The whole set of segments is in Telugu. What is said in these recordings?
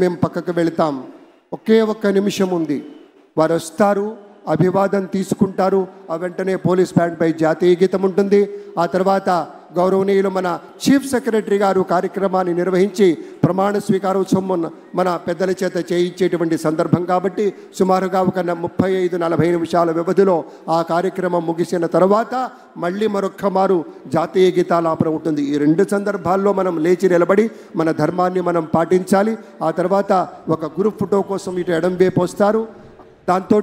మేము పక్కకు వెళతాం. ఒకే ఒక్క నిమిషం ఉంది. వారు వస్తారు, అభివాదం తీసుకుంటారు. ఆ వెంటనే పోలీస్ బ్యాండ్పై జాతీయ గీతం ఉంటుంది. ఆ తర్వాత గౌరవనీయులు మన చీఫ్ సెక్రటరీ గారు కార్యక్రమాన్ని నిర్వహించి ప్రమాణ స్వీకారోత్సవం మన పెద్దల చేత చేయించేటువంటి సందర్భం కాబట్టి సుమారుగా ఒక 35-40 నిమిషాల వ్యవధిలో ఆ కార్యక్రమం ముగిసిన తర్వాత మళ్ళీ మరొక్క మారు జాతీయ గీతాలాపన ఉంటుంది. ఈ 2 సందర్భాల్లో మనం లేచి నిలబడి మన ధర్మాన్ని మనం పాటించాలి. ఆ తర్వాత ఒక గ్రూప్ ఫోటో కోసం ఇటు ఎడం వైపు వస్తారు. దాంతో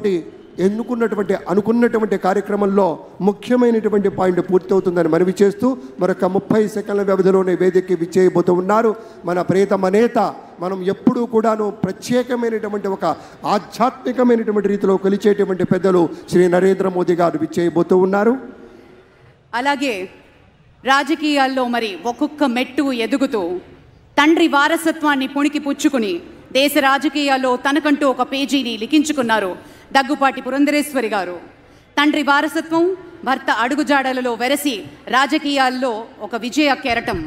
అనుకున్నటువంటి కార్యక్రమంలో ముఖ్యమైనటువంటి పాయింట్ పూర్తవుతుందని మనవి చేస్తూ మరొక 30 సెకండ్ల వ్యవధిలోనే వేదికకి విచ్చేయబోతూ ఉన్నారు మన ప్రియతమ నేత. మనం ఎప్పుడూ కూడాను ప్రత్యేకమైనటువంటి ఒక ఆధ్యాత్మికమైనటువంటి రీతిలో కొలిచేటువంటి పెద్దలు శ్రీ నరేంద్ర మోదీ గారు విచ్చేయబోతూ ఉన్నారు. అలాగే రాజకీయాల్లో మరి ఒక్కొక్క మెట్టు ఎదుగుతూ తండ్రి వారసత్వాన్ని పుణికి పుచ్చుకుని దేశ రాజకీయాల్లో తనకంటూ ఒక పేజీని లిఖించుకున్నారు దగ్గుపాటి పురంధరేశ్వరి గారు. తండ్రి వారసత్వం, భర్త అడుగుజాడలలో వెరసి రాజకీయాల్లో ఒక విజయ కెరటం.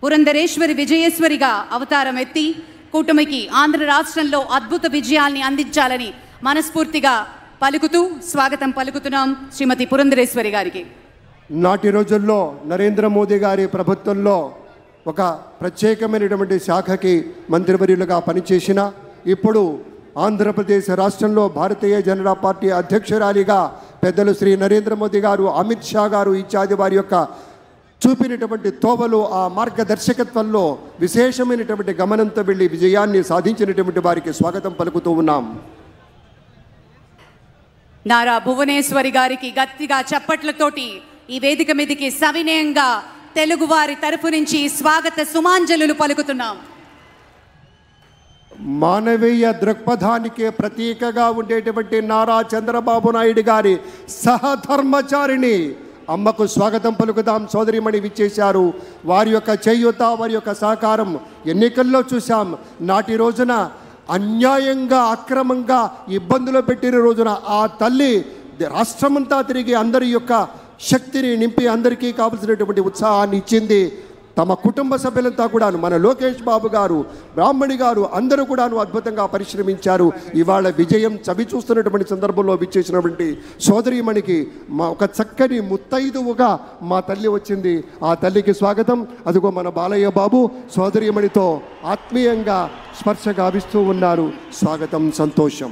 పురంధరేశ్వరి విజయేశ్వరిగా అవతారం ఎత్తి కూటమికి ఆంధ్ర రాష్ట్రంలో అద్భుత విజయాల్ని అందించాలని మనస్ఫూర్తిగా పలుకుతూ స్వాగతం పలుకుతున్నాం శ్రీమతి పురంధరేశ్వరి గారికి. నాటి రోజుల్లో నరేంద్ర మోదీ గారి ప్రభుత్వంలో ఒక ప్రత్యేకమైనటువంటి శాఖకి మంత్రివర్యులుగా పనిచేసిన ఇప్పుడు ఆంధ్రప్రదేశ్ రాష్ట్రంలో భారతీయ జనతా పార్టీ అధ్యక్షురాలిగా పెద్దలు శ్రీ నరేంద్ర మోదీ గారు, అమిత్ షా గారు ఇత్యాది వారి యొక్క చూపినటువంటి తోవలు, ఆ మార్గదర్శకత్వంలో విశేషమైనటువంటి గమనంతో వెళ్ళి విజయాన్ని సాధించినటువంటి వారికి స్వాగతం పలుకుతూ ఉన్నాం. నారా భువనేశ్వరి గారికి గట్టిగా చప్పట్లతోటి ఈ వేదిక మీదకి సవినయంగా తెలుగు వారి తరఫు నుంచి స్వాగత సుమాంజలులు పలుకుతున్నాం. మానవీయ దృక్పథానికి ప్రతీకగా ఉండేటువంటి నారా చంద్రబాబు నాయుడు గారి సహధర్మచారిణి అమ్మకు స్వాగతం పలుకుదాం. సోదరిమణి విచ్చేశారు. వారి యొక్క చేయూత, వారి యొక్క సహకారం ఎన్నికల్లో చూశాం. నాటి రోజున అన్యాయంగా అక్రమంగా ఇబ్బందులు పెట్టిన రోజున ఆ తల్లి రాష్ట్రమంతా తిరిగి అందరి యొక్క శక్తిని నింపి అందరికీ కావలసినటువంటి ఉత్సాహాన్ని ఇచ్చింది. తమ కుటుంబ సభ్యులంతా కూడాను, మన లోకేష్ బాబు గారు, బ్రాహ్మణి గారు అందరూ కూడాను అద్భుతంగా పరిశ్రమించారు. ఇవాళ విజయం చవి చూస్తున్నటువంటి సందర్భంలో విచ్చేసినటువంటి సోదరీమణికి మా ఒక చక్కని ముత్తైదువుగా మా తల్లి వచ్చింది. ఆ తల్లికి స్వాగతం. అదిగో మన బాలయ్య బాబు సోదరీమణితో ఆత్మీయంగా స్పర్శ గావిస్తూ ఉన్నారు. స్వాగతం, సంతోషం.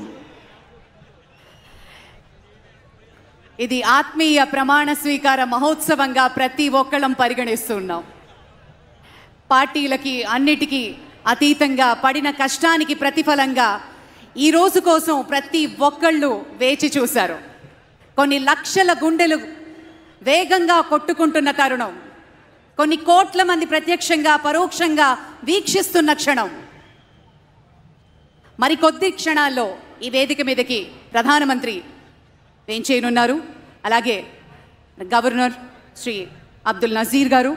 ఇది ఆత్మీయ ప్రమాణ స్వీకార మహోత్సవంగా ప్రతి ఒక్కళ్ళం పరిగణిస్తున్నాం. పార్టీలకి అన్నిటికీ అతీతంగా పడిన కష్టానికి ప్రతిఫలంగా ఈ రోజు కోసం ప్రతి ఒక్కళ్ళు వేచి చూశారు. కొన్ని లక్షల గుండెలు వేగంగా కొట్టుకుంటున్న తరుణం, కొన్ని కోట్ల మంది ప్రత్యక్షంగా పరోక్షంగా వీక్షిస్తున్న క్షణం. మరికొద్ది క్షణాల్లో ఈ వేదిక మీదకి ప్రధానమంత్రి వేంచేయనున్నారు. అలాగే గవర్నర్ శ్రీ అబ్దుల్ నజీర్ గారు,